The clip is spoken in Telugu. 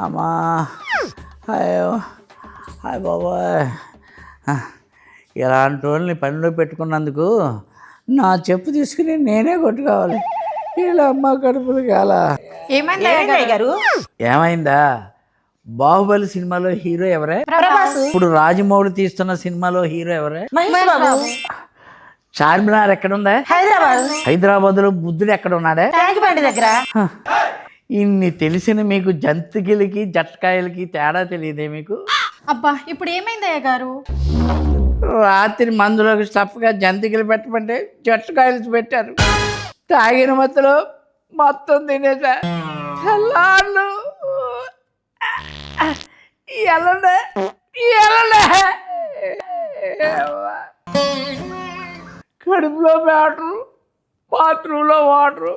అమ్మా అయ్యో హాయ్ బాబాయ్. ఇలాంటి వాళ్ళని పనిలో పెట్టుకున్నందుకు నా చెప్పు తీసుకుని నేనే కొట్టుకోవాలి. ఇలా అమ్మ కడుపులు కాల. ఏమైందా? బాహుబలి సినిమాలో హీరో ఎవరే? ఇప్పుడు రాజమౌళి తీస్తున్న సినిమాలో హీరో ఎవరే? చార్మినార్ ఎక్కడుందా? హైదరాబాద్లో బుద్ధుడు ఎక్కడ ఉన్నాడే? దగ్గర. ఇన్ని తెలిసిన మీకు జంతికలకి జట్కాయలకి తేడా తెలియదే మీకు? అబ్బా ఇప్పుడు ఏమైందయ్య గారు? రాత్రి మందులోకి స్టఫ్గా జంతికలు పెట్టమంటే జట్కాయలు పెట్టారు. తాగిన మత్తులో మొత్తం తినేసా. తెల్లాళ్ళు ఎల్లండే కడుపులో బ్యాటరు, బాత్రూంలో వాటరు.